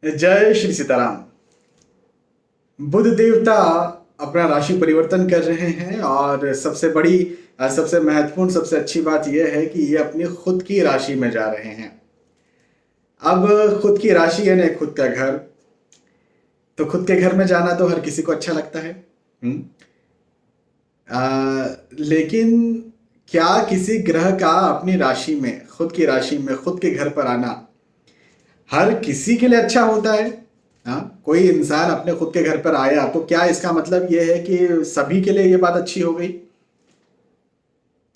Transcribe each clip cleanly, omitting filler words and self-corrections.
जय श्री सीताराम। बुध देवता अपना राशि परिवर्तन कर रहे हैं और सबसे बड़ी सबसे महत्वपूर्ण सबसे अच्छी बात यह है कि ये अपनी खुद की राशि में जा रहे हैं। अब खुद की राशि यानी खुद का घर, तो खुद के घर में जाना तो हर किसी को अच्छा लगता है। हम्म। लेकिन क्या किसी ग्रह का अपनी राशि में, खुद की राशि में, खुद के घर पर आना हर किसी के लिए अच्छा होता है? हाँ, कोई इंसान अपने खुद के घर पर आया तो क्या इसका मतलब यह है कि सभी के लिए यह बात अच्छी हो गई?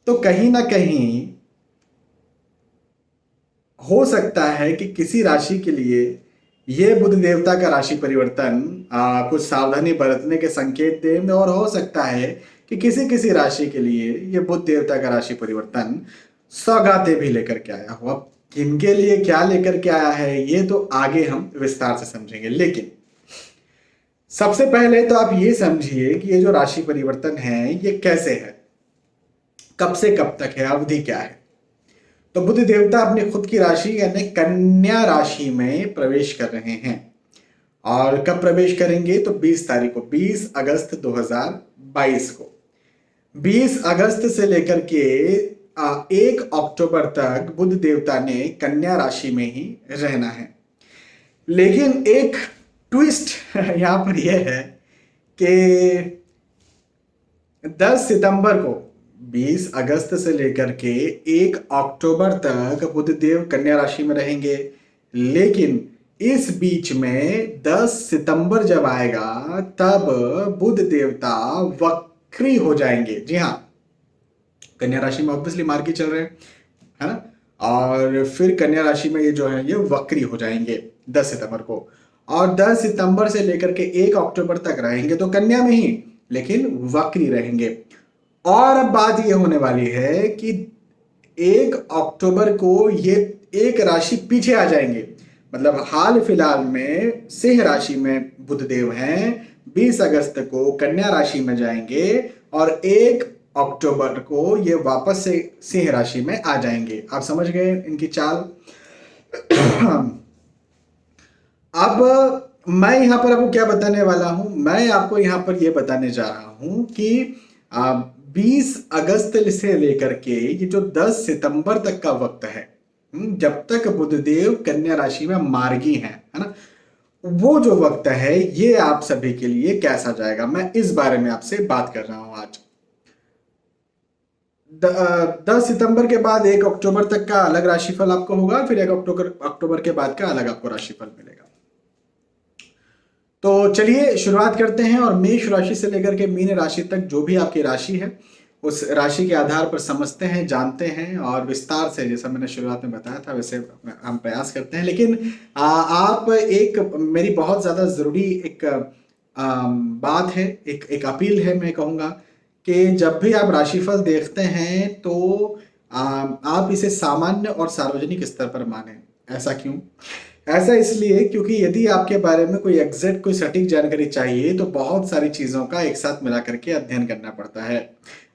तो कहीं ना कहीं हो सकता है कि किसी राशि के लिए यह बुध देवता का राशि परिवर्तन कुछ सावधानी बरतने के संकेत दे, और हो सकता है कि किसी किसी राशि के लिए यह बुध देवता का राशि परिवर्तन सौगातें भी लेकर के आया हो। अब किनके लिए क्या लेकर के आया है ये तो आगे हम विस्तार से समझेंगे, लेकिन सबसे पहले तो आप ये समझिए कि ये जो राशि परिवर्तन है ये कैसे है, कब से कब तक है, अवधि क्या है। तो बुध देवता अपनी खुद की राशि यानी कन्या राशि में प्रवेश कर रहे हैं। और कब प्रवेश करेंगे? तो 20 तारीख को, 20 अगस्त 2022 को। 20 अगस्त से लेकर के 1 अक्टूबर तक बुध देवता ने कन्या राशि में ही रहना है। लेकिन एक ट्विस्ट यहां पर यह है कि 10 सितंबर को, 20 अगस्त से लेकर के 1 अक्टूबर तक बुधदेव कन्या राशि में रहेंगे। लेकिन इस बीच में 10 सितंबर जब आएगा तब बुध देवता वक्री हो जाएंगे। जी हाँ, कन्या राशि में ऑब्वियसली मार्गी चल रहे हैं, है ना। और फिर कन्या राशि में ये जो है ये वक्री हो जाएंगे 10 सितंबर को। और 10 सितंबर से लेकर के 1 अक्टूबर तक रहेंगे तो कन्या में ही, लेकिन वक्री रहेंगे। और अब बात ये होने वाली है कि 1 अक्टूबर को ये एक राशि पीछे आ जाएंगे। मतलब हाल फिलहाल में सिंह राशि में बुधदेव हैं, 20 अगस्त को कन्या राशि में जाएंगे और 1 अक्टूबर को ये वापस से सिंह राशि में आ जाएंगे। आप समझ गए इनकी चाल। अब मैं यहां पर आपको क्या बताने वाला हूं? मैं आपको यहां पर यह बताने जा रहा हूं कि 20 अगस्त से लेकर के ये जो 10 सितंबर तक का वक्त है, जब तक बुधदेव कन्या राशि में मार्गी हैं, है ना, वो जो वक्त है ये आप सभी के लिए कैसा जाएगा, मैं इस बारे में आपसे बात कर रहा हूं आज। 10 सितंबर के बाद 1 अक्टूबर तक का अलग राशिफल आपको होगा, फिर 1 अक्टूबर के बाद का अलग आपको राशिफल मिलेगा। तो चलिए शुरुआत करते हैं और मेष राशि से लेकर के मीन राशि तक जो भी आपकी राशि है उस राशि के आधार पर समझते हैं, जानते हैं और विस्तार से, जैसा मैंने शुरुआत में बताया था वैसे हम प्रयास करते हैं। लेकिन आप एक मेरी बहुत ज़्यादा ज़रूरी एक बात है, एक अपील है, मैं कहूँगा कि जब भी आप राशिफल देखते हैं तो आप इसे सामान्य और सार्वजनिक स्तर पर मानें। ऐसा क्यों? ऐसा इसलिए क्योंकि यदि आपके बारे में कोई एग्जैक्ट कोई सटीक जानकारी चाहिए तो बहुत सारी चीज़ों का एक साथ मिला करके अध्ययन करना पड़ता है।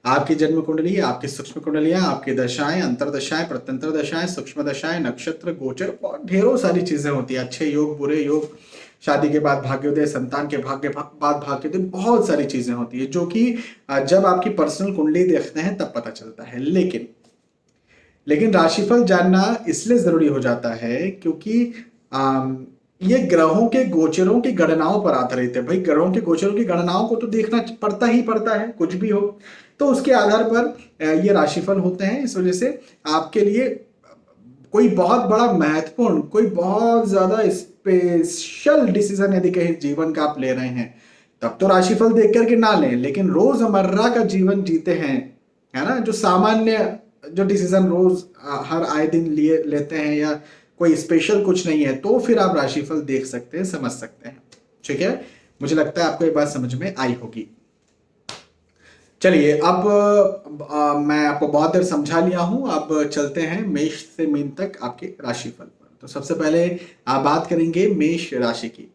आपकी जन्म कुंडली, आपकी सूक्ष्म कुंडलियां, आपकी दशाएं, अंतरदशाएं, प्रत्यंतर दशाएं, सूक्ष्म दशाएं, नक्षत्र, गोचर और ढेरों सारी चीजें होती है। अच्छे योग, बुरे योग, शादी के बाद भाग्योदय, संतान के बाद भाग्योदय, बहुत सारी चीजें होती है जो कि जब आपकी पर्सनल कुंडली देखते हैं तब पता चलता है। लेकिन राशिफल जानना इसलिए जरूरी हो जाता है क्योंकि ये ग्रहों के गोचरों की गणनाओं पर आधारित है। भाई, ग्रहों के गोचरों की गणनाओं को तो देखना पड़ता ही पड़ता है, कुछ भी हो तो उसके आधार पर ये राशिफल होते हैं। इस वजह से आपके लिए कोई बहुत बड़ा महत्वपूर्ण, कोई बहुत ज्यादा स्पेशल डिसीजन यदि कहीं जीवन का आप ले रहे हैं तब तो राशिफल देख करके ना लें। लेकिन रोजमर्रा का जीवन जीते हैं, है ना, जो सामान्य जो डिसीजन रोज हर आए दिन लिए लेते हैं या कोई स्पेशल कुछ नहीं है, तो फिर आप राशिफल देख सकते हैं, समझ सकते हैं। ठीक है, मुझे लगता है आपको ये बात समझ में आई होगी। चलिए अब मैं आपको बहुत देर समझा लिया हूं, अब चलते हैं मेष से मीन तक आपके राशिफल पर। तो सबसे पहले आप बात करेंगे मेष राशि की।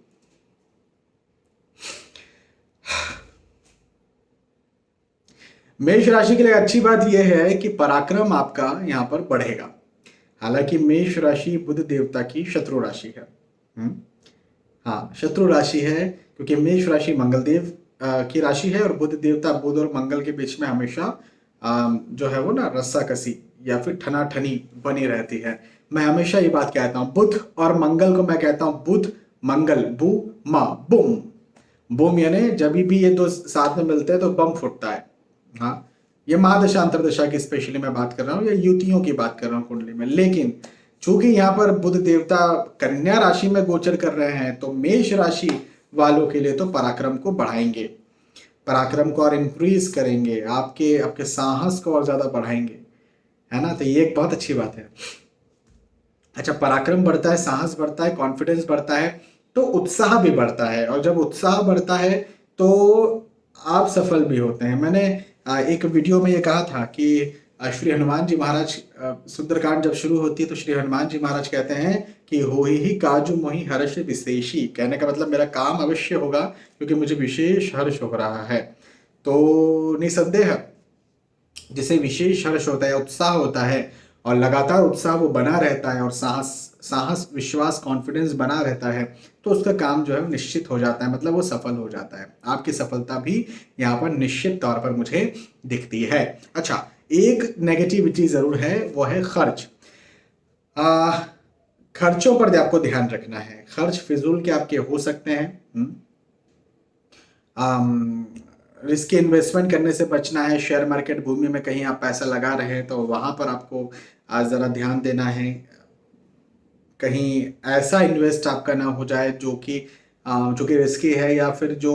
मेष राशि के लिए अच्छी बात यह है कि पराक्रम आपका यहां पर बढ़ेगा। हालांकि मेष राशि बुध देवता की शत्रु राशि है, हाँ, शत्रु राशि है, क्योंकि मेष राशि मंगल देव की राशि है और बुध देवता, बुध और मंगल के बीच में हमेशा जो है वो ना रस्साकसी या फिर ठनाठनी बनी रहती है। मैं हमेशा ये बात कहता हूँ, बुध और मंगल को मैं कहता हूँ बुध मंगल बू मा बूम। बूम यानी जब भी ये दो साथ में मिलते हैं तो बम फूटता है। हाँ, ये महादशा अंतरदशा की स्पेशली मैं बात कर रहा हूँ, या युतियों की बात कर रहा हूँ कुंडली में। लेकिन चूंकि यहाँ पर बुध देवता कन्या राशि में गोचर कर रहे हैं, तो मेष राशि वालों के लिए तो पराक्रम को बढ़ाएंगे, पराक्रम को और इंक्रीज करेंगे, आपके आपके साहस को और ज्यादा बढ़ाएंगे, है ना। तो ये एक बहुत अच्छी बात है। अच्छा, पराक्रम बढ़ता है, साहस बढ़ता है, कॉन्फिडेंस बढ़ता है, तो उत्साह भी बढ़ता है, और जब उत्साह बढ़ता है तो आप सफल भी होते हैं। मैंने एक वीडियो में ये कहा था कि श्री हनुमान जी महाराज, सुंदरकांड जब शुरू होती है तो श्री हनुमान जी महाराज कहते हैं कि हो ही काजू मोहि हर्ष विशेषी। कहने का मतलब मेरा काम अवश्य होगा क्योंकि मुझे विशेष हर्ष हो रहा है। तो निसंदेह जिसे विशेष हर्ष होता है, उत्साह होता है, और लगातार उत्साह वो बना रहता है, और साहस साहस विश्वास कॉन्फिडेंस बना रहता है, तो उसका काम जो है निश्चित हो जाता है, मतलब वो सफल हो जाता है। आपकी सफलता भी यहाँ पर निश्चित तौर पर मुझे दिखती है। अच्छा, एक नेगेटिविटी जरूर है, वो है खर्च। आ, खर्चों पर आपको ध्यान रखना है। खर्च फिजूल के आपके हो सकते हैं। रिस्की इन्वेस्टमेंट करने से बचना है। शेयर मार्केट भूमि में कहीं आप पैसा लगा रहे हैं तो वहां पर आपको आज ज़रा ध्यान देना है, कहीं ऐसा इन्वेस्ट आपका ना हो जाए जो कि रिस्की है, या फिर जो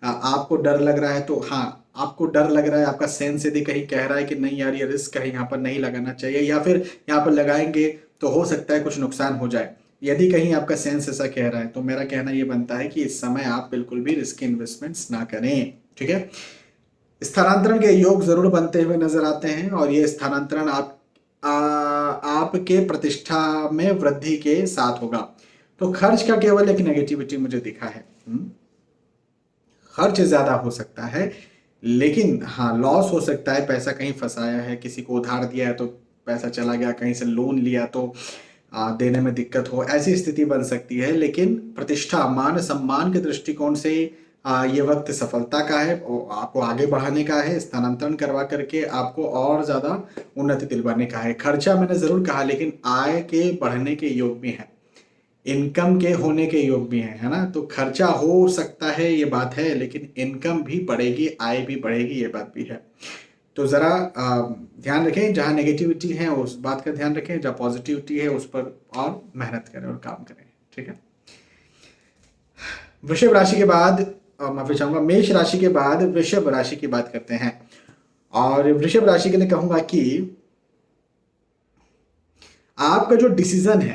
आपको डर लग रहा है। तो हाँ, आपको डर लग रहा है, आपका सेंस यदि कहीं कह रहा है कि नहीं यार ये रिस्क है, यहाँ पर नहीं लगाना चाहिए, या फिर यहाँ पर लगाएंगे तो हो सकता है कुछ नुकसान हो जाए, यदि कहीं आपका सेंस ऐसा कह रहा है, तो मेरा कहना ये बनता है कि इस समय आप बिल्कुल भी रिस्की इन्वेस्टमेंट्स ना करें। ठीक है। स्थानांतरण के योग जरूर बनते हुए नजर आते हैं, और ये स्थानांतरण आपके प्रतिष्ठा में वृद्धि के साथ होगा। तो खर्च का केवल एक नेगेटिविटी मुझे दिखा है। खर्च ज्यादा हो सकता है, लेकिन हाँ लॉस हो सकता है। पैसा कहीं फंसाया है, किसी को उधार दिया है तो पैसा चला गया, कहीं से लोन लिया तो देने में दिक्कत हो, ऐसी स्थिति बन सकती है। लेकिन प्रतिष्ठा मान सम्मान के दृष्टिकोण से ये वक्त सफलता का है, आपको आगे बढ़ाने का है, स्थानांतरण करवा करके आपको और ज्यादा उन्नति दिलवाने का है। खर्चा मैंने जरूर कहा, लेकिन आय के बढ़ने के योग भी है, इनकम के होने के योग भी हैं, है ना। तो खर्चा हो सकता है, ये बात है, लेकिन इनकम भी बढ़ेगी, आय भी बढ़ेगी, ये बात भी है। तो जरा ध्यान रखें, जहां नेगेटिविटी है उस बात का ध्यान रखें, जहां पॉजिटिविटी है उस पर और मेहनत करें और काम करें। ठीक है। वृषभ राशि के बाद माफी चाहूंगा, मेष राशि के बाद वृषभ राशि की बात करते हैं। और वृषभ राशि के लिए कहूंगा कि आपका जो डिसीजन है,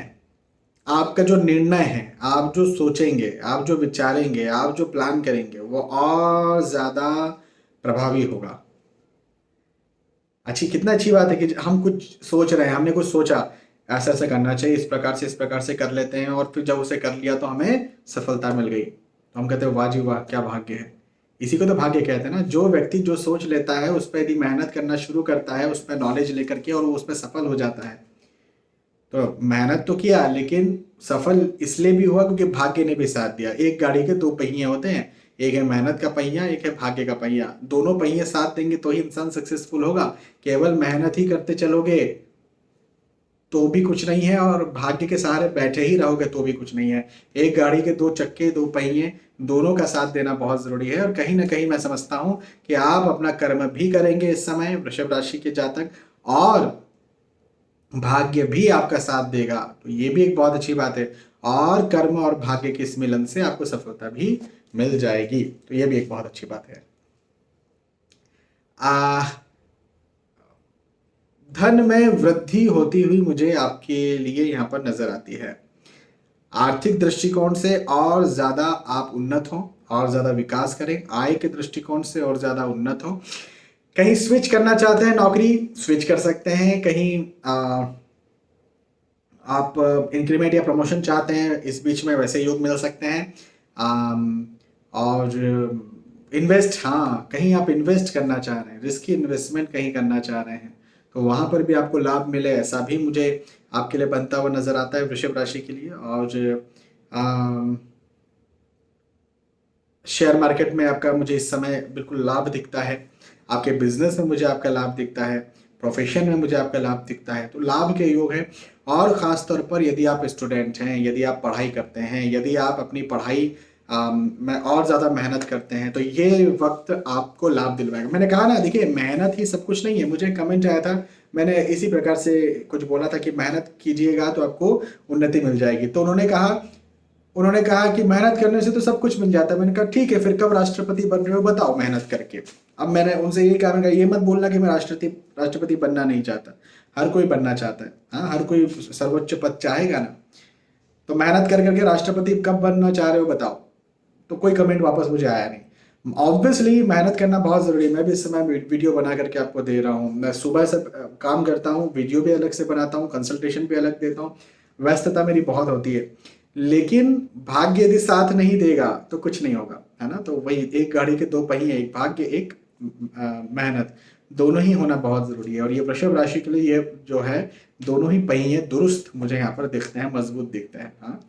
आपका जो निर्णय है, आप जो सोचेंगे, आप जो विचारेंगे, आप जो प्लान करेंगे, वो और ज्यादा प्रभावी होगा। कितना अच्छी बात है कि हम कुछ सोच रहे हैं, हमने कुछ सोचा ऐसा ऐसा करना चाहिए, इस प्रकार से कर लेते हैं, और फिर जब उसे कर लिया तो हमें सफलता मिल गई, तो हम कहते हैं वाह जी वाह क्या भाग्य है। इसी को तो भाग्य कहते हैं ना। जो व्यक्ति जो सोच लेता है उस पर यदि मेहनत करना शुरू करता है, उस पर नॉलेज लेकर के, और वो उस पर सफल हो जाता है, तो मेहनत तो किया लेकिन सफल इसलिए भी हुआ क्योंकि भाग्य ने भी साथ दिया। एक गाड़ी के दो पहिए होते हैं, एक है मेहनत का पहिया, एक है भाग्य का पहिया। दोनों पहिए साथ देंगे तो ही इंसान सक्सेसफुल होगा। केवल मेहनत ही करते चलोगे तो भी कुछ नहीं है, और भाग्य के सहारे बैठे ही रहोगे तो भी कुछ नहीं है। एक गाड़ी के दो चक्के, दो पहिए, दोनों का साथ देना बहुत जरूरी है। और कहीं ना कहीं मैं समझता हूं कि आप अपना कर्म भी करेंगे इस समय, वृषभ राशि के जातक, और भाग्य भी आपका साथ देगा, तो ये भी एक बहुत अच्छी बात है। और कर्म और भाग्य के इस मिलन से आपको सफलता भी मिल जाएगी, तो ये भी एक बहुत अच्छी बात है। आ धन में वृद्धि होती हुई मुझे आपके लिए यहाँ पर नजर आती है। आर्थिक दृष्टिकोण से और ज्यादा आप उन्नत हो, और ज्यादा विकास करें, आय के दृष्टिकोण से और ज्यादा उन्नत हो। कहीं स्विच करना चाहते हैं, नौकरी स्विच कर सकते हैं। कहीं आप इंक्रीमेंट या प्रमोशन चाहते हैं, इस बीच में वैसे योग मिल सकते हैं। और इन्वेस्ट, हाँ कहीं आप इन्वेस्ट करना चाह रहे हैं, रिस्की इन्वेस्टमेंट कहीं करना चाह रहे हैं, तो वहां पर भी आपको लाभ मिले, ऐसा भी मुझे आपके लिए बनता हुआ नजर आता है वृषभ राशि के लिए। और शेयर मार्केट में आपका मुझे इस समय बिल्कुल लाभ दिखता है, आपके बिजनेस में मुझे आपका लाभ दिखता है, प्रोफेशन में मुझे आपका लाभ दिखता है, तो लाभ के योग है। और ख़ास तौर पर यदि आप स्टूडेंट हैं, यदि आप पढ़ाई करते हैं, यदि आप अपनी पढ़ाई में और ज़्यादा मेहनत करते हैं, तो ये वक्त आपको लाभ दिलवाएगा। मैंने कहा ना, देखिए मेहनत ही सब कुछ नहीं है। मुझे कमेंट आया था, मैंने इसी प्रकार से कुछ बोला था कि मेहनत कीजिएगा तो आपको उन्नति मिल जाएगी। तो उन्होंने कहा कि मेहनत करने से तो सब कुछ मिल जाता है। मैंने कहा ठीक है, फिर कब राष्ट्रपति बन रहे हो बताओ मेहनत करके। अब मैंने उनसे यही कहा, मैंने कहा ये मत बोलना कि मैं राष्ट्रपति बनना नहीं चाहता। हर कोई बनना चाहता है, हाँ, हर कोई सर्वोच्च पद चाहेगा ना। तो मेहनत कर करके राष्ट्रपति कब बनना चाह रहे हो बताओ। तो कोई कमेंट वापस मुझे आया नहीं। ऑब्वियसली मेहनत करना बहुत ज़रूरी है। मैं भी इस समय वीडियो बना करके आपको दे रहा हूँ। मैं सुबह से काम करता हूँ, वीडियो भी अलग से बनाता हूँ, कंसल्टेशन भी अलग देता हूँ। व्यस्तता मेरी बहुत होती है, लेकिन भाग्य यदि साथ नहीं देगा तो कुछ नहीं होगा, है ना। तो वही, एक गाड़ी के दो पहिए, एक भाग्य, एक मेहनत, दोनों ही होना बहुत ज़रूरी है। और ये वृषभ राशि के लिए ये जो है, दोनों ही पहिए दुरुस्त मुझे यहाँ पर दिखते हैं, मजबूत दिखते हैं। हाँ,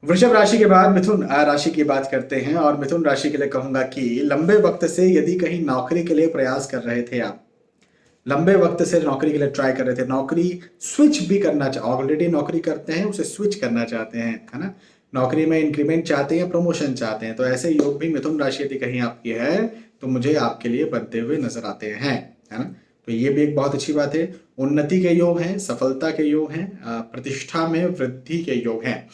वृषभ राशि के बाद मिथुन राशि की बात करते हैं। और मिथुन राशि के लिए कहूंगा कि लंबे वक्त से यदि कहीं नौकरी के लिए प्रयास कर रहे थे आप, लंबे वक्त से नौकरी के लिए ट्राई कर रहे थे, नौकरी स्विच भी करना ऑलरेडी नौकरी करते हैं, उसे स्विच करना चाहते हैं, है ना, नौकरी में इंक्रीमेंट चाहते हैं, प्रमोशन चाहते हैं, तो ऐसे योग भी मिथुन राशि यदि कहीं आपकी है तो मुझे आपके लिए बनते हुए नजर आते हैं, है ना। तो ये भी एक बहुत अच्छी बात है। उन्नति के योग हैं, सफलता के योग हैं, प्रतिष्ठा में वृद्धि के योग हैं।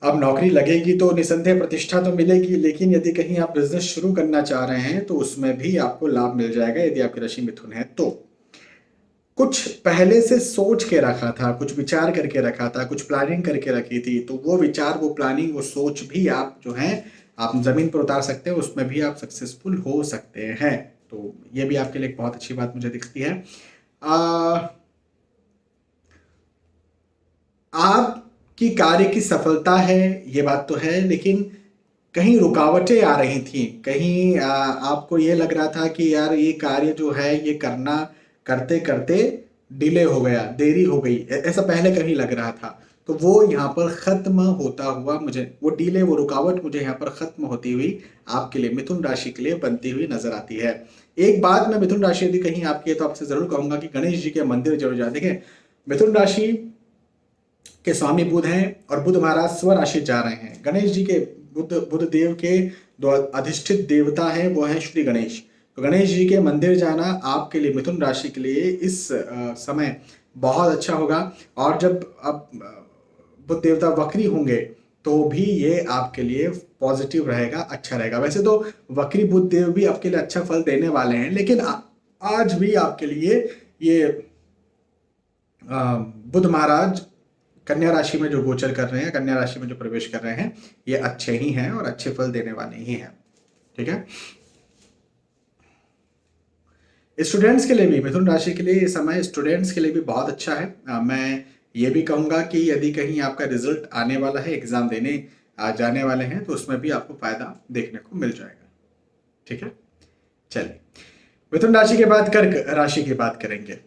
अब नौकरी लगेगी तो निसंदेह प्रतिष्ठा तो मिलेगी, लेकिन यदि कहीं आप बिजनेस शुरू करना चाह रहे हैं तो उसमें भी आपको लाभ मिल जाएगा यदि आपकी राशि मिथुन है तो। कुछ पहले से सोच के रखा था, कुछ विचार करके रखा था, कुछ प्लानिंग करके रखी थी, तो वो विचार, वो प्लानिंग, वो सोच भी आप जो है आप जमीन पर उतार सकते हैं, उसमें भी आप सक्सेसफुल हो सकते हैं। तो ये भी आपके लिए एक बहुत अच्छी बात मुझे दिखती है। आपकी कार्य की सफलता है, ये बात तो है, लेकिन कहीं रुकावटें आ रही थी, कहीं आपको ये लग रहा था कि यार ये कार्य जो है ये करना करते करते डिले हो गया, देरी हो गई, ऐसा पहले कहीं लग रहा था। तो वो यहाँ पर खत्म होता हुआ, मुझे वो डिले, वो रुकावट मुझे यहाँ पर खत्म होती हुई आपके लिए, मिथुन राशि के लिए बनती हुई नजर आती है। एक बात मैं मिथुन राशि यदि कहीं आपकी है तो आपसे जरूर कहूंगा कि गणेश जी के मंदिर जरूर जाए। देखें, मिथुन राशि के स्वामी बुध हैं और बुध महाराज स्व राशि जा रहे हैं। गणेश जी के, बुध देव के दो अधिष्ठित देवता हैं, वो हैं श्री गणेश। तो गणेश जी के मंदिर जाना आपके लिए, मिथुन राशि के लिए इस समय बहुत अच्छा होगा। और जब अब बुध देवता वक्री होंगे तो भी ये आपके लिए पॉजिटिव रहेगा, अच्छा रहेगा। वैसे तो वक्री बुध देव भी आपके लिए अच्छा फल देने वाले हैं, लेकिन आज भी आपके लिए ये बुध महाराज कन्या राशि में जो गोचर कर रहे हैं, कन्या राशि में जो प्रवेश कर रहे हैं, ये अच्छे ही हैं और अच्छे फल देने वाले ही हैं। ठीक है, स्टूडेंट्स के लिए भी, मिथुन राशि के लिए ये समय स्टूडेंट्स के लिए भी बहुत अच्छा है। मैं ये भी कहूंगा कि यदि कहीं आपका रिजल्ट आने वाला है, एग्जाम देने जाने वाले हैं, तो उसमें भी आपको फायदा देखने को मिल जाएगा। ठीक है, चलिए मिथुन राशि के बाद कर्क राशि की बात करेंगे।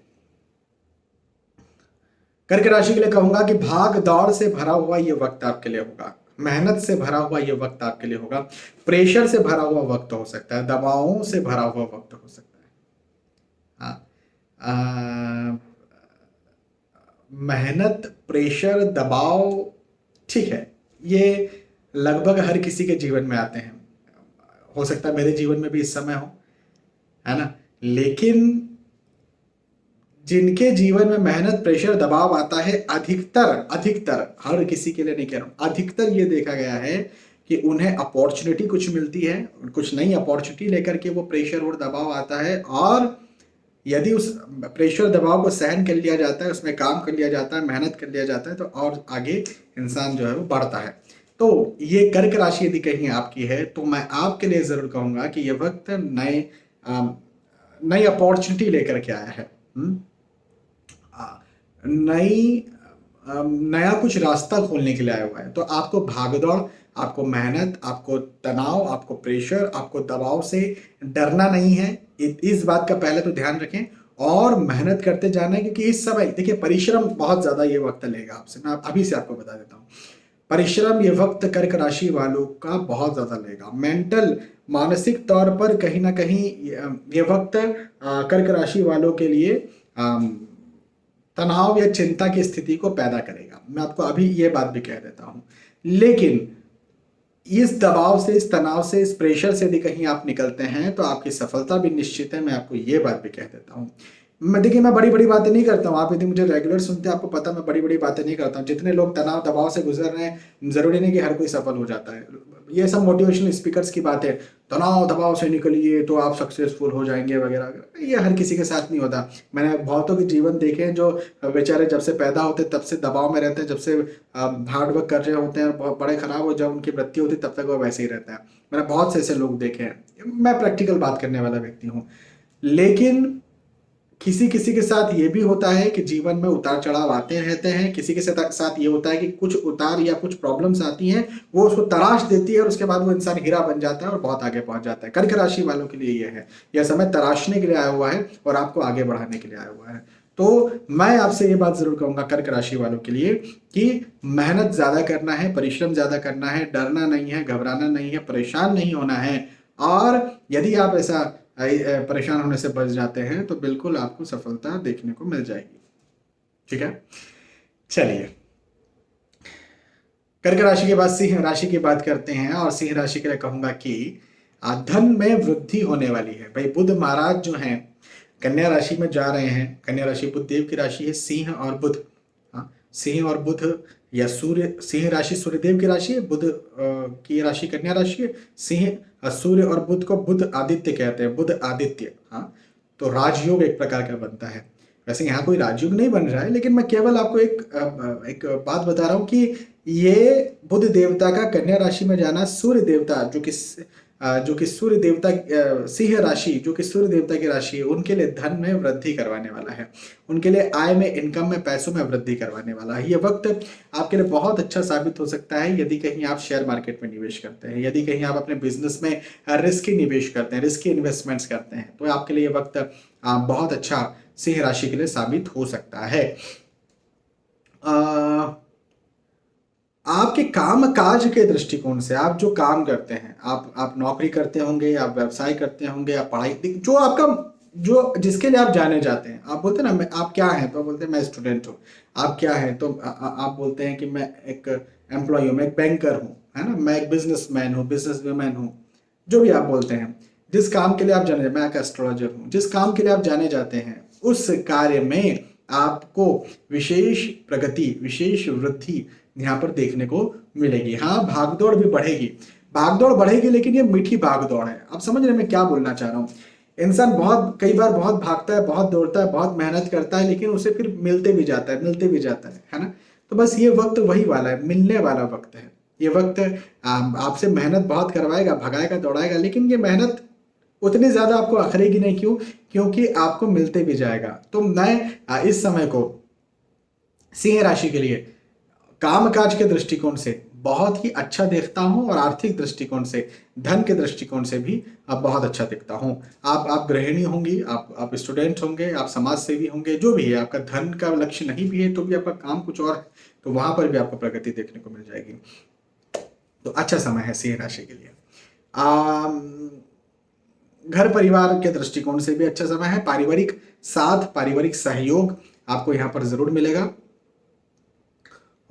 कर्क राशि के लिए कहूंगा कि भाग दौड़ से भरा हुआ ये वक्त आपके लिए होगा, मेहनत से भरा हुआ ये वक्त आपके लिए होगा, प्रेशर से भरा हुआ वक्त हो सकता है, दबावों से भरा हुआ वक्त हो सकता है। हाँ, मेहनत, प्रेशर, दबाव, ठीक है, ये लगभग हर किसी के जीवन में आते हैं। हो सकता है मेरे जीवन में भी इस समय हो, है ना। लेकिन जिनके जीवन में मेहनत, प्रेशर, दबाव आता है, अधिकतर हर किसी के लिए नहीं कह रहा हूं, अधिकतर ये देखा गया है कि उन्हें अपॉर्चुनिटी कुछ मिलती है, कुछ नई अपॉर्चुनिटी लेकर के वो प्रेशर और दबाव आता है, और यदि उस प्रेशर दबाव को सहन कर लिया जाता है, उसमें काम कर लिया जाता है, मेहनत कर लिया जाता है, तो और आगे इंसान जो है वो बढ़ता है। तो ये कर्क राशि यदि कहीं आपकी है तो मैं आपके लिए जरूर कहूंगा कि ये वक्त नई अपॉर्चुनिटी लेकर के आया है। नई नया कुछ रास्ता खोलने के लिए आया हुआ है। तो आपको भागदौड़, आपको मेहनत, आपको तनाव, आपको प्रेशर, आपको दबाव से डरना नहीं है। इस बात का पहले तो ध्यान रखें और मेहनत करते जाना है, क्योंकि इस समय देखिए परिश्रम बहुत ज़्यादा ये वक्त लेगा आपसे। मैं अभी से आपको बता देता हूँ, परिश्रम ये वक्त कर्क राशि वालों का बहुत ज्यादा लेगा। मेंटल मानसिक तौर पर कहीं ना कहीं ये वक्त कर्क राशि वालों के लिए तनाव या चिंता की स्थिति को पैदा करेगा। मैं आपको अभी ये बात भी कह देता हूं। लेकिन इस दबाव से, इस तनाव से, इस प्रेशर से यदि कहीं आप निकलते हैं तो आपकी सफलता भी निश्चित है। मैं आपको ये बात भी कह देता हूँ। देखिए, मैं बड़ी बड़ी बातें नहीं करता हूँ। आप यदि मुझे रेगुलर सुनते हैं, आपको पता मैं बड़ी बड़ी बातें नहीं करता हूँ। जितने लोग तनाव दबाव से गुजर रहे हैं, जरूरी नहीं कि हर कोई सफल हो जाता है। ये सब मोटिवेशनल स्पीकर्स की बात है, तनाव दबाव से निकलिए तो आप सक्सेसफुल हो जाएंगे वगैरह। ये हर किसी के साथ नहीं होता। मैंने बहुतों के जीवन देखे हैं जो बेचारे जब से पैदा होते तब से दबाव में रहते हैं, जब से हार्ड वर्क कर रहे होते हैं और बड़े खराब हो, जब उनकी मृत्यु होती तब तक वो वैसे ही रहता है। मैंने बहुत से ऐसे लोग देखे हैं। मैं प्रैक्टिकल बात करने वाला व्यक्ति हूँ। लेकिन किसी किसी के साथ ये भी होता है कि जीवन में उतार चढ़ाव आते रहते हैं। किसी के साथ ये होता है कि कुछ उतार या कुछ प्रॉब्लम्स आती हैं, वो उसको तराश देती है और उसके बाद वो इंसान हीरा बन जाता है और बहुत आगे पहुंच जाता है। कर्क राशि वालों के लिए ये है, यह समय तराशने के लिए आया हुआ है और आपको आगे बढ़ाने के लिए आया हुआ है। तो मैं आपसे ये बात जरूर कहूंगा कर्क राशि वालों के लिए कि मेहनत ज्यादा करना है, परिश्रम ज्यादा करना है, डरना नहीं है, घबराना नहीं है, परेशान नहीं होना है। और यदि आप ऐसा परेशान होने से बच जाते हैं तो बिल्कुल आपको सफलता देखने को मिल जाएगी। ठीक है, चलिए कर्क राशि के बाद सिंह राशि की बात करते हैं। और सिंह राशि के लिए कहूंगा कि धन में वृद्धि होने वाली है। भाई, बुध महाराज जो हैं कन्या राशि में जा रहे हैं। कन्या राशि बुध देव की राशि है। सिंह और बुध, सिंह और बुध या सूर्य, सिंह राशि सूर्यदेव की राशि है, बुध की राशि कन्या राशि है। सिंह, सूर्य और बुध को बुध आदित्य कहते हैं, बुध आदित्य। तो राजयोग एक प्रकार का बनता है। वैसे यहाँ कोई राजयोग नहीं बन रहा है, लेकिन मैं केवल आपको एक बात बता रहा हूँ कि ये बुध देवता का कन्या राशि में जाना, सूर्य देवता जो कि सूर्य देवता, सिंह राशि जो कि सूर्य देवता की राशि है, उनके लिए धन में वृद्धि करवाने वाला है। उनके लिए आय में, इनकम में, पैसों में वृद्धि करवाने वाला है। ये वक्त आपके लिए बहुत अच्छा साबित हो सकता है यदि कहीं आप शेयर मार्केट में निवेश करते हैं, यदि कहीं आप अपने बिजनेस में रिस्की निवेश करते हैं, रिस्की इन्वेस्टमेंट्स करते हैं, तो आपके लिए ये वक्त बहुत अच्छा सिंह राशि के लिए साबित हो सकता है। आपके काम काज के दृष्टिकोण से, आप जो काम करते हैं, आप नौकरी करते होंगे, आप व्यवसाय करते होंगे, आप पढ़ाई, जो आपका, जो जिसके लिए आप जाने जाते हैं, आप बोलते हैं ना आप क्या हैं, तो आप बोलते हैं मैं स्टूडेंट हूँ। आप क्या हैं, तो आप बोलते हैं कि मैं एक एम्प्लॉय हूँ, मैं एक बैंकर हूँ, है ना, मैं एक बिजनेसमैन हूँ, बिजनेस वुमेन हूँ, जो भी आप बोलते हैं। जिस काम के लिए आप जाने, मैं एक एस्ट्रोलॉजर हूँ, जिस काम के लिए आप जाने जाते हैं उस कार्य में आपको विशेष प्रगति, विशेष वृद्धि यहाँ पर देखने को मिलेगी। हाँ, भागदौड़ भी बढ़ेगी, भागदौड़ बढ़ेगी, लेकिन ये मीठी भागदौड़ है। आप समझ रहे हैं मैं क्या बोलना चाह रहा हूँ? इंसान कई बार बहुत भागता है, बहुत दौड़ता है, बहुत मेहनत करता है, लेकिन उसे फिर मिलते भी जाता है ना। तो बस ये वक्त वही वाला है, मिलने वाला वक्त है। ये वक्त आपसे मेहनत बहुत करवाएगा, भगाएगा, दौड़ाएगा, लेकिन ये मेहनत उतनी ज्यादा आपको अखरेगी नहीं। क्यों? क्योंकि आपको मिलते भी जाएगा। तो मैं इस समय को सिंह राशि के लिए कामकाज के दृष्टिकोण से बहुत ही अच्छा देखता हूं और आर्थिक दृष्टिकोण से, धन के दृष्टिकोण से भी बहुत अच्छा दिखता हूं। आप गृहिणी होंगी, आप स्टूडेंट होंगे, आप समाज सेवी होंगे, जो भी है, आपका धन का लक्ष्य नहीं भी है तो भी आपका काम कुछ और है, तो वहां पर भी आपको प्रगति देखने को मिल जाएगी। तो अच्छा समय है सिंह राशि के लिए। घर परिवार के दृष्टिकोण से भी अच्छा समय है। पारिवारिक साथ, पारिवारिक सहयोग आपको यहाँ पर जरूर मिलेगा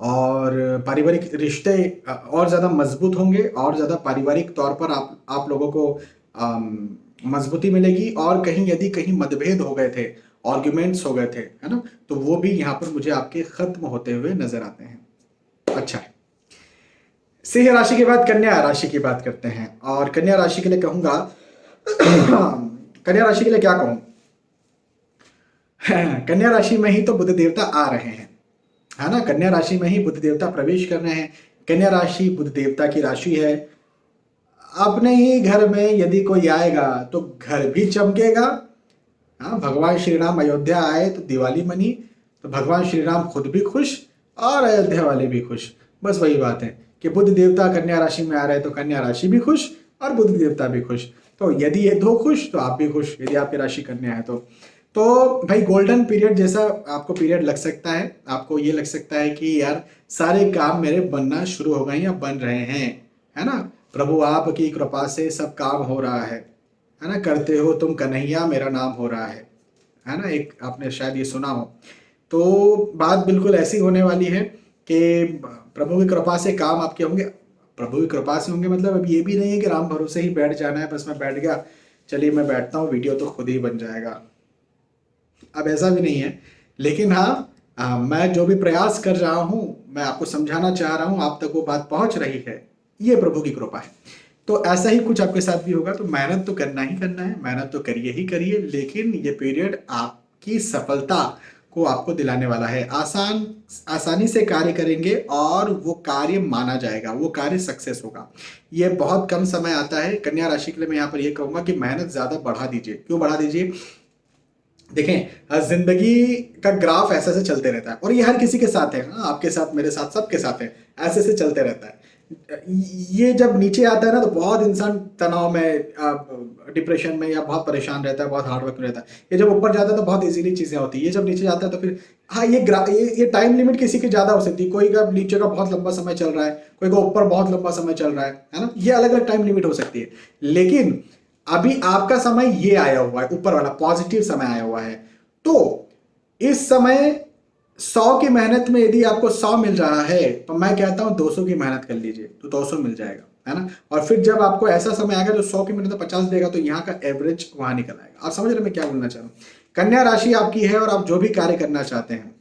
और पारिवारिक रिश्ते और ज़्यादा मजबूत होंगे और ज़्यादा पारिवारिक तौर पर आप लोगों को मजबूती मिलेगी। और कहीं यदि कहीं मतभेद हो गए थे, आर्ग्यूमेंट्स हो गए थे, है ना, तो वो भी यहाँ पर मुझे आपके खत्म होते हुए नजर आते हैं। अच्छा, सिंह राशि के बाद कन्या राशि की बात करते हैं। और कन्या राशि के लिए कहूंगा कन्या राशि के लिए क्या कहूं, कन्या राशि में ही तो बुध देवता आ रहे हैं, है ना। कन्या राशि में ही बुध देवता प्रवेश कर रहे हैं। कन्या राशि बुध देवता की राशि है। अपने ही घर में यदि कोई आएगा तो घर भी चमकेगा। हाँ, भगवान श्री राम अयोध्या आए तो दिवाली मनी, तो भगवान श्री राम खुद भी खुश और अयोध्या वाले भी खुश। बस वही बात है कि बुध देवता कन्या राशि में आ रहे हैं तो कन्या राशि भी खुश और बुध देवता भी खुश। तो यदि ये दो खुश तो आप भी खुश, यदि आपकी राशि कन्या है तो। तो भाई गोल्डन पीरियड जैसा आपको पीरियड लग सकता है, आपको ये लग सकता है कि यार सारे काम मेरे बनना शुरू हो गए या बन रहे हैं, है ना। प्रभु आपकी कृपा से सब काम हो रहा है ना। करते हो तुम कन्हैया मेरा नाम हो रहा है ना। एक आपने शायद ये सुना हो। तो बात बिल्कुल ऐसी होने वाली है कि प्रभु की कृपा से काम आपके होंगे। प्रभु की कृपा से होंगे मतलब अब ये भी नहीं है कि राम भरोसे ही बैठ जाना है, बस मैं बैठ गया, चलिए मैं बैठता हूँ, वीडियो तो खुद ही बन जाएगा। अब ऐसा भी नहीं है, लेकिन हाँ मैं जो भी प्रयास कर रहा हूँ, मैं आपको समझाना चाह रहा हूँ, आप तक वो बात पहुंच रही है, ये प्रभु की कृपा है। तो ऐसा ही कुछ आपके साथ भी होगा। तो मेहनत तो करना ही करना है, मेहनत तो करिए ही करिए, लेकिन ये पीरियड आपकी सफलता को आपको दिलाने वाला है। आसानी से कार्य करेंगे और वो कार्य माना जाएगा, वो कार्य सक्सेस होगा। ये बहुत कम समय आता है। कन्या राशि के लिए मैं यहाँ पर ये कहूंगा कि मेहनत ज्यादा बढ़ा दीजिए। क्यों बढ़ा दीजिए? देखें जिंदगी का ग्राफ ऐसे ऐसे चलते रहता है, और ये हर किसी के साथ है। हाँ, आपके साथ, मेरे साथ, सबके साथ है, ऐसे ऐसे चलते रहता है। ये जब नीचे आता है ना तो बहुत इंसान तनाव में, डिप्रेशन में, या बहुत परेशान रहता है, बहुत हार्ड वर्क में रहता है। ये जब ऊपर जाता है तो बहुत इजीली चीजें होती है। ये जब नीचे जाता है तो फिर हाँ, ये टाइम लिमिट किसी की ज्यादा हो सकती है। कोई का नीचे का बहुत लंबा समय चल रहा है, कोई का ऊपर बहुत लंबा समय चल रहा है ना। ये अलग अलग टाइम लिमिट हो सकती है। लेकिन अभी आपका समय ये आया हुआ है, ऊपर वाला पॉजिटिव समय आया हुआ है। तो इस समय 100 की मेहनत में यदि आपको 100 मिल रहा है, तो मैं कहता हूं 200 की मेहनत कर लीजिए तो 200 मिल जाएगा, है ना। और फिर जब आपको ऐसा समय आएगा जो 100 की मेहनत 50 देगा, तो यहाँ का एवरेज वहां निकल आएगा। आप समझ रहे मैं क्या बोलना चाह रहा हूं? कन्या राशि आपकी है और आप जो भी कार्य करना चाहते हैं,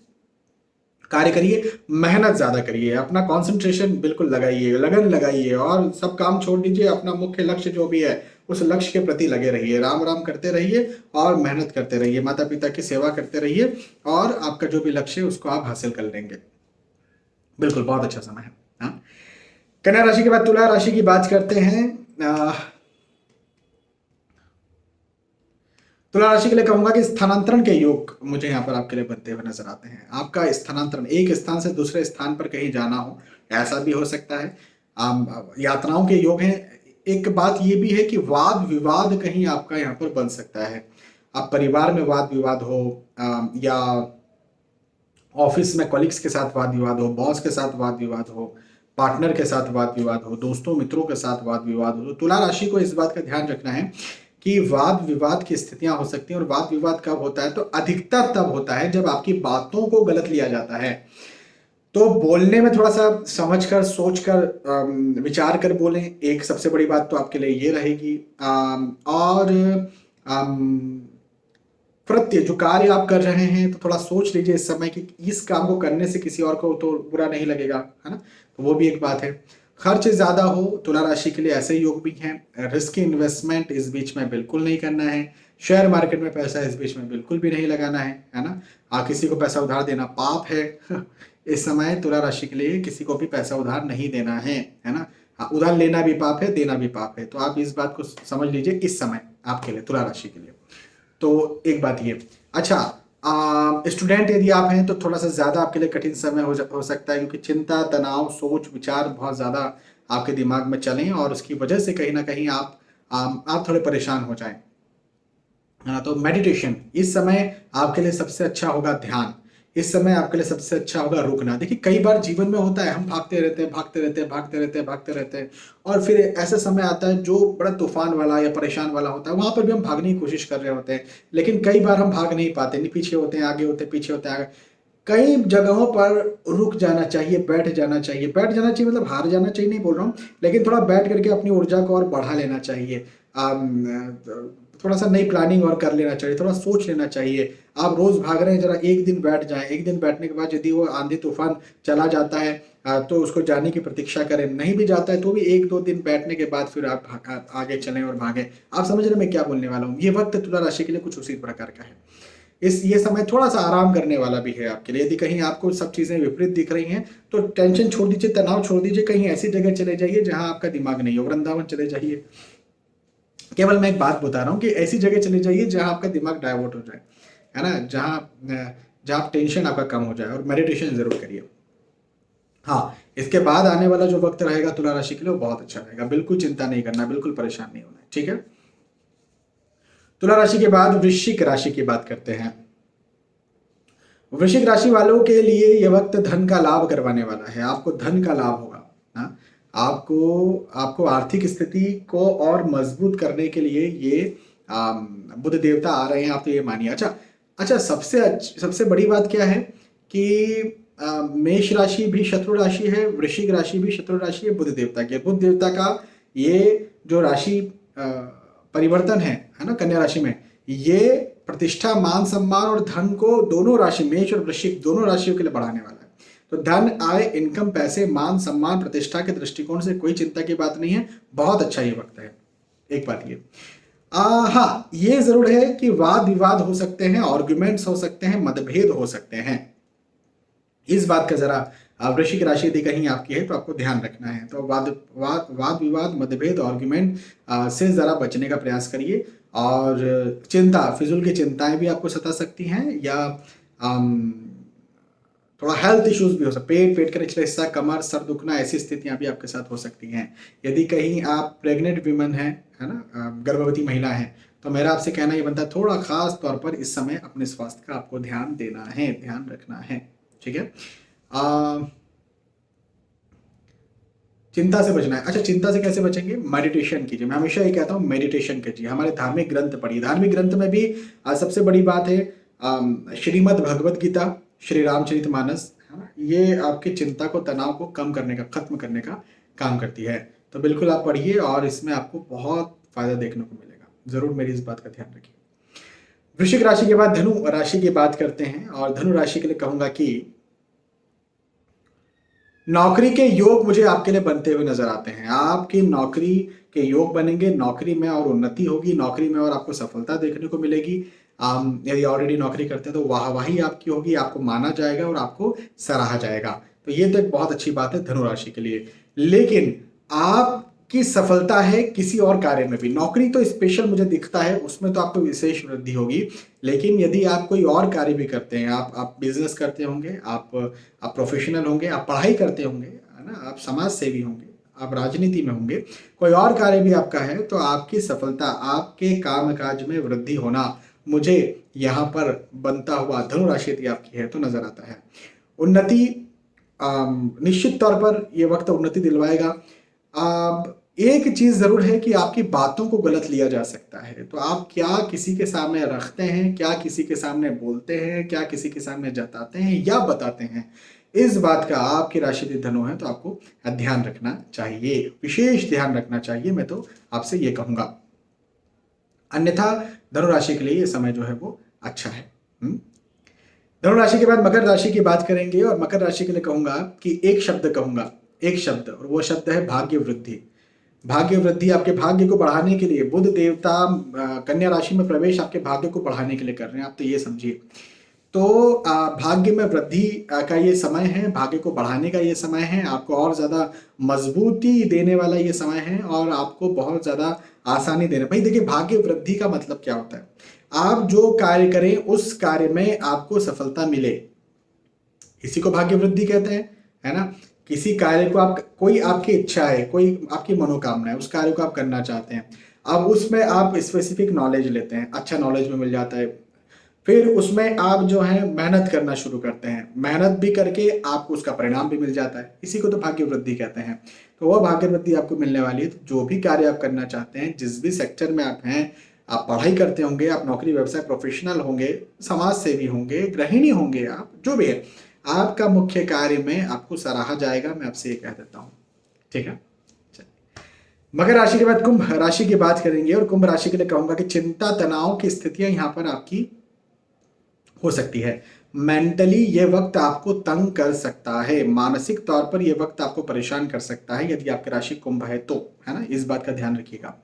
कार्य करिए, मेहनत ज्यादा करिए, अपना कंसंट्रेशन बिल्कुल लगाइए, लगन लगाइए, और सब काम छोड़ दीजिए। अपना मुख्य लक्ष्य जो भी है उस लक्ष्य के प्रति लगे रहिए, राम राम करते रहिए और मेहनत करते रहिए, माता पिता की सेवा करते रहिए, और आपका जो भी लक्ष्य है उसको आप हासिल कर लेंगे। बिल्कुल बहुत अच्छा समय है। हाँ, कन्या राशि के बाद तुला राशि की बात करते हैं। तुला राशि के लिए कहूंगा कि स्थानांतरण के योग मुझे यहाँ पर आपके लिए बनते हुए नजर आते हैं। आपका स्थानांतरण, एक स्थान से दूसरे स्थान पर कहीं जाना हो, ऐसा भी हो सकता है। यात्राओं के योग हैं। एक बात ये भी है कि वाद विवाद कहीं आपका यहाँ पर बन सकता है। आप परिवार में वाद विवाद हो, या ऑफिस में कॉलिग्स के साथ वाद विवाद हो, बॉस के साथ वाद विवाद हो, पार्टनर के साथ वाद विवाद हो, दोस्तों मित्रों के साथ वाद विवाद हो। तो तुला राशि को इस बात का ध्यान रखना है कि वाद विवाद की स्थितियां हो सकती हैं। और वाद विवाद कब होता है? तो अधिकतर तब होता है जब आपकी बातों को गलत लिया जाता है। तो बोलने में थोड़ा सा समझ कर, सोच कर, विचार कर बोलें। एक सबसे बड़ी बात तो आपके लिए ये रहेगी। और कृत्य जो कार्य आप कर रहे हैं, तो थोड़ा सोच लीजिए इस समय कि इस काम को करने से किसी और को तो बुरा नहीं लगेगा, है ना। तो वो भी एक बात है। खर्च ज्यादा हो, तुला राशि के लिए ऐसे योग भी हैं। रिस्की इन्वेस्टमेंट इस बीच में बिल्कुल नहीं करना है। शेयर मार्केट में पैसा इस बीच में बिल्कुल भी नहीं लगाना है ना। किसी को पैसा उधार देना पाप है। इस समय तुला राशि के लिए किसी को भी पैसा उधार नहीं देना है ना। हाँ, उधार लेना भी पाप है, देना भी पाप है। तो आप इस बात को समझ लीजिए इस समय आपके लिए, तुला राशि के लिए। तो एक बात ये। अच्छा, स्टूडेंट यदि आप हैं तो थोड़ा सा ज्यादा आपके लिए कठिन समय हो सकता है, क्योंकि चिंता, तनाव, सोच विचार बहुत ज्यादा आपके दिमाग में चलें, और उसकी वजह से कहीं ना कहीं आप थोड़े परेशान हो जाएं, है ना। तो मेडिटेशन इस समय आपके लिए सबसे अच्छा होगा। ध्यान इस समय आपके लिए सबसे अच्छा होगा। रुकना, देखिए कई बार जीवन में होता है, हम भागते रहते हैं, भागते रहते हैं, भागते रहते हैं, भागते रहते हैं, और फिर ऐसा समय आता है जो बड़ा तूफान वाला या परेशान वाला होता है। वहां पर भी हम भागने की कोशिश कर रहे होते हैं, लेकिन कई बार हम भाग नहीं पाते, नहीं, पीछे होते हैं, आगे होते हैं, पीछे होते हैं, आगे। कई जगहों पर रुक जाना चाहिए, बैठ जाना चाहिए। बैठ जाना चाहिए मतलब हार जाना चाहिए नहीं बोल रहा हूँ, लेकिन थोड़ा बैठ करके अपनी ऊर्जा को और बढ़ा लेना चाहिए। थोड़ा सा नई प्लानिंग और कर लेना चाहिए, थोड़ा सोच लेना चाहिए। आप रोज भाग रहे हैं, जरा एक दिन बैठ जाएं। एक दिन बैठने के बाद यदि वो आंधी तूफान चला जाता है, तो उसको जाने की प्रतीक्षा करें। नहीं भी जाता है तो भी 1-2 दिन बैठने के बाद फिर आप आगे चलें और भागें। आप समझ रहे हैं मैं क्या बोलने वाला हूँ? ये वक्त तुला राशि के लिए कुछ उसी प्रकार का है। ये समय थोड़ा सा आराम करने वाला भी है आपके लिए। यदि कहीं आपको सब चीजें विपरीत दिख रही हैं, तो टेंशन छोड़ दीजिए, तनाव छोड़ दीजिए, कहीं ऐसी जगह चले जाइए जहां आपका दिमाग नहीं हो। वृंदावन चले जाइए। केवल मैं एक बात बता रहा हूँ कि ऐसी जगह चले जाइए जहां आपका दिमाग डाइवर्ट हो जाए, है ना। जहां टेंशन आपका कम हो जाए, और मेडिटेशन जरूर करिए। हाँ, इसके बाद आने वाला जो वक्त रहेगा तुला राशि के लिए वो बहुत अच्छा रहेगा। बिल्कुल चिंता नहीं करना, बिल्कुल परेशान नहीं होना है, ठीक है। तुला राशि के बाद वृश्चिक राशि की बात करते हैं। वृश्चिक राशि वालों के लिए यह वक्त धन का लाभ करवाने वाला है। आपको धन का लाभ होगा। हाँ, आपको आर्थिक स्थिति को और मजबूत करने के लिए ये बुध देवता आ रहे हैं, आप तो ये मानिए। अच्छा, सबसे बड़ी बात क्या है कि मेष राशि भी शत्रु राशि है, वृश्चिक राशि भी शत्रु राशि है बुध देवता की। बुध देवता का ये जो राशि परिवर्तन है ना, कन्या राशि में, ये प्रतिष्ठा, मान सम्मान और धन को दोनों राशि, मेष और वृश्चिक दोनों राशियों के लिए बढ़ाने वाला है। तो धन, आय, इनकम, पैसे, मान सम्मान, प्रतिष्ठा के दृष्टिकोण से कोई चिंता की बात नहीं है। बहुत अच्छा ये वक्त है। एक बात ये हाँ, ये जरूर है कि वाद विवाद हो सकते हैं, आर्ग्यूमेंट्स हो सकते हैं, मतभेद हो सकते हैं। इस बात का जरा वृश्चिक राशि यदि कहीं आपकी है तो आपको ध्यान रखना है। तो वाद विवाद, मतभेद, आर्ग्यूमेंट से जरा बचने का प्रयास करिए। और चिंता, फिजूल की चिंताएं भी आपको सता सकती हैं, या थोड़ा हेल्थ इश्यूज भी हो सकते, पेट का निचला हिस्सा, कमर, सर दुखना, ऐसी स्थितियां भी आपके साथ हो सकती हैं। यदि कहीं आप प्रेग्नेंट वीमेन है ना, गर्भवती महिला है, तो मेरा आपसे कहना ये बनता है, थोड़ा खास तौर पर इस समय अपने स्वास्थ्य का आपको ध्यान देना है, ध्यान रखना है। ठीक है। चिंता से बचना है। अच्छा, चिंता से कैसे बचेंगे? मेडिटेशन कीजिए। मैं हमेशा ये कहता हूँ, मेडिटेशन कीजिए। हमारे धार्मिक ग्रंथ पढ़िए। धार्मिक ग्रंथ में भी सबसे बड़ी बात है श्रीमद् भगवत गीता, श्री रामचरितमानस, ये आपकी चिंता को, तनाव को कम करने का, खत्म करने का काम करती है। तो बिल्कुल आप पढ़िए और इसमें आपको बहुत फायदा देखने को मिलेगा। जरूर मेरी इस बात का ध्यान रखिए। वृश्चिक राशि के बाद धनु राशि की बात करते हैं, और धनु राशि के लिए कहूंगा कि नौकरी के योग मुझे आपके लिए बनते हुए नजर आते हैं। आपकी नौकरी के योग बनेंगे, नौकरी में और उन्नति होगी, नौकरी में और आपको सफलता देखने को मिलेगी। यदि ऑलरेडी नौकरी करते हैं तो वाहवाही आपकी होगी, आपको माना जाएगा और आपको सराहा जाएगा। तो ये तो एक बहुत अच्छी बात है धनु राशि के लिए। लेकिन आपकी सफलता है किसी और कार्य में भी। नौकरी तो स्पेशल मुझे दिखता है, उसमें तो आपको विशेष वृद्धि होगी। लेकिन यदि आप कोई और कार्य भी करते हैं, आप बिजनेस करते होंगे, आप प्रोफेशनल होंगे, आप पढ़ाई करते होंगे, है ना, आप समाज सेवी होंगे, आप राजनीति में होंगे, कोई और कार्य भी आपका है, तो आपकी सफलता, आपके कामकाज में वृद्धि होना मुझे यहाँ पर बनता हुआ धनु राशि यदि आपकी है तो नजर आता है। उन्नति, निश्चित तौर पर यह वक्त उन्नति दिलवाएगा। एक चीज जरूर है कि आपकी बातों को गलत लिया जा सकता है। तो आप क्या किसी के सामने रखते हैं, क्या किसी के सामने बोलते हैं, क्या किसी के सामने जताते हैं या बताते हैं, इस बात का आपकी राशि यदि धनु है तो आपको ध्यान रखना चाहिए, विशेष ध्यान रखना चाहिए। मैं तो आपसे ये कहूंगा। अन्यथा धनु राशि के लिए ये समय जो है वो अच्छा है। धनु राशि के बाद मकर राशि की बात करेंगे, और मकर राशि के लिए कहूंगा कि एक शब्द, और वो शब्द है भाग्य वृद्धि। भाग्य वृद्धि आपके भाग्य को बढ़ाने के लिए बुध देवता कन्या राशि में प्रवेश आपके भाग्य को बढ़ाने के लिए कर रहे हैं, आप तो ये समझिए। तो भाग्य में वृद्धि का ये समय है, भाग्य को बढ़ाने का ये समय है, आपको और ज्यादा मजबूती देने वाला ये समय है, और आपको बहुत ज्यादा आसानी देने। भाई देखिए, भाग्य वृद्धि का मतलब क्या होता है? आप जो कार्य करें उस कार्य में आपको सफलता मिले, इसी को भाग्य वृद्धि कहते हैं, है ना। किसी कार्य को आप, कोई आपकी इच्छा है, कोई आपकी मनोकामना है, उस कार्य को आप करना चाहते हैं, अब उसमें आप स्पेसिफिक नॉलेज लेते हैं, अच्छा नॉलेज में मिल जाता है, फिर उसमें आप जो है मेहनत करना शुरू करते हैं, मेहनत भी करके आपको उसका परिणाम भी मिल जाता है, इसी को तो भाग्य वृद्धि कहते हैं। तो वह भाग्य वृद्धि आपको मिलने वाली है। तो जो भी कार्य आप करना चाहते हैं, जिस भी सेक्टर में आप हैं, आप पढ़ाई करते होंगे, आप नौकरी व्यवसाय प्रोफेशनल होंगे, समाज सेवी होंगे, गृहिणी होंगे, आप जो भी है, आपका मुख्य कार्य में आपको सराहा जाएगा, मैं आपसे ये कह देता हूँ। ठीक है। मकर राशि के बाद कुंभ राशि की बात करेंगे, और कुंभ राशि के लिए कहूंगा कि चिंता, तनाव की स्थितियां यहां पर आपकी हो सकती है। मेंटली ये वक्त आपको तंग कर सकता है, मानसिक तौर पर यह वक्त आपको परेशान कर सकता है, यदि आपकी राशि कुंभ है तो, है ना, इस बात का ध्यान रखिएगा।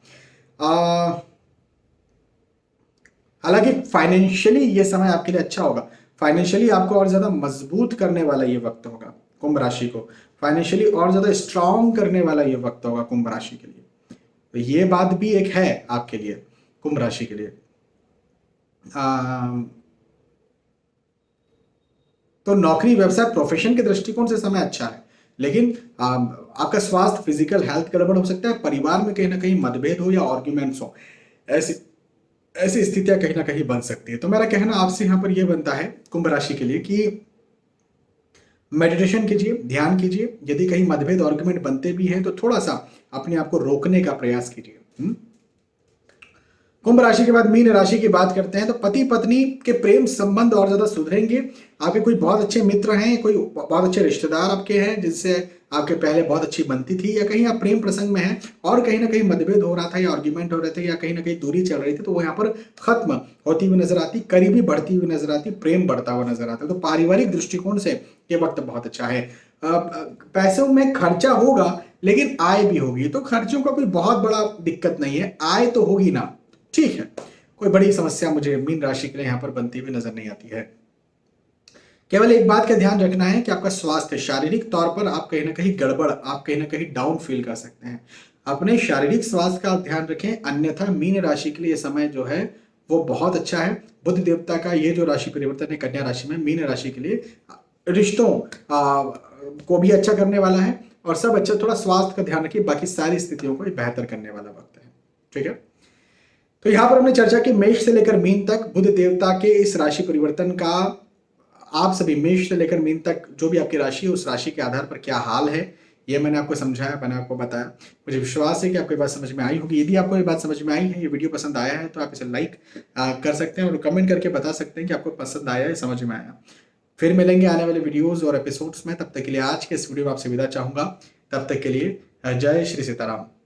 हालांकि फाइनेंशियली ये समय आपके लिए अच्छा होगा, फाइनेंशियली आपको और ज्यादा मजबूत करने वाला ये वक्त होगा। कुंभ राशि को फाइनेंशियली और ज्यादा स्ट्रांग करने वाला ये वक्त होगा कुंभ राशि के लिए। तो ये बात भी एक है आपके लिए, कुंभ राशि के लिए। तो नौकरी व्यवसाय प्रोफेशन के दृष्टिकोण से समय अच्छा है, लेकिन आपका स्वास्थ्य, फिजिकल हेल्थ गड़बड़ हो सकता है, परिवार में कहीं ना कहीं मतभेद हो या आर्ग्यूमेंट्स हो, ऐसी स्थितियां कहीं ना कहीं बन सकती है। तो मेरा कहना आपसे यहाँ पर यह बनता है कुंभ राशि के लिए कि मेडिटेशन कीजिए, ध्यान कीजिए। यदि कहीं मतभेद आर्गुमेंट बनते भी हैं तो थोड़ा सा अपने आप को रोकने का प्रयास कीजिए। कुंभ राशि के बाद मीन राशि की बात करते हैं तो पति पत्नी के प्रेम संबंध और ज्यादा सुधरेंगे। आपके कोई बहुत अच्छे मित्र हैं, कोई बहुत अच्छे रिश्तेदार आपके हैं जिनसे आपके पहले बहुत अच्छी बनती थी, या कहीं आप प्रेम प्रसंग में हैं और कहीं ना कहीं मतभेद हो रहा था या आर्ग्यूमेंट हो रहे थे या कहीं ना कहीं दूरी चल रही थी, तो वो यहाँ पर खत्म होती हुई नजर आती, करीबी बढ़ती हुई नजर आती, प्रेम बढ़ता हुआ नजर आता है। तो पारिवारिक दृष्टिकोण से ये वक्त बहुत अच्छा है। पैसों में खर्चा होगा लेकिन आय भी होगी, तो खर्चों का कोई बहुत बड़ा दिक्कत नहीं है, आय तो होगी ना, ठीक है। कोई बड़ी समस्या मुझे मीन राशि के लिए यहां पर बनती हुई नजर नहीं आती है। केवल एक बात का ध्यान रखना है कि आपका स्वास्थ्य, शारीरिक तौर पर आप कहीं ना कहीं गड़बड़, आप कहीं ना कहीं डाउन फील कर सकते हैं। अपने शारीरिक स्वास्थ्य का आप ध्यान रखें, अन्यथा मीन राशि के लिए समय जो है वो बहुत अच्छा है। बुध देवता का ये जो राशि परिवर्तन है कन्या राशि में, मीन राशि के लिए रिश्तों को भी अच्छा करने वाला है और सब अच्छा। थोड़ा स्वास्थ्य का ध्यान रखिए, बाकी सारी स्थितियों को बेहतर करने वाला वक्त है, ठीक है। तो यहां पर हमने चर्चा की मेष से लेकर मीन तक बुध देवता के इस राशि परिवर्तन का आप सभी मेष से लेकर मीन तक जो भी आपकी राशि है उस राशि के आधार पर क्या हाल है, ये मैंने आपको समझाया, मैंने आपको बताया। मुझे विश्वास है कि आपको ये बात समझ में आई होगी। यदि आपको ये बात समझ में आई है, ये वीडियो पसंद आया है, तो आप इसे लाइक कर सकते हैं और कमेंट करके बता सकते हैं कि आपको पसंद आया है, समझ में आया। फिर मिलेंगे आने वाले वीडियोज और एपिसोड्स में। तब तक के लिए आज के इस वीडियो में आपसे विदा चाहूंगा। तब तक के लिए जय श्री सीताराम।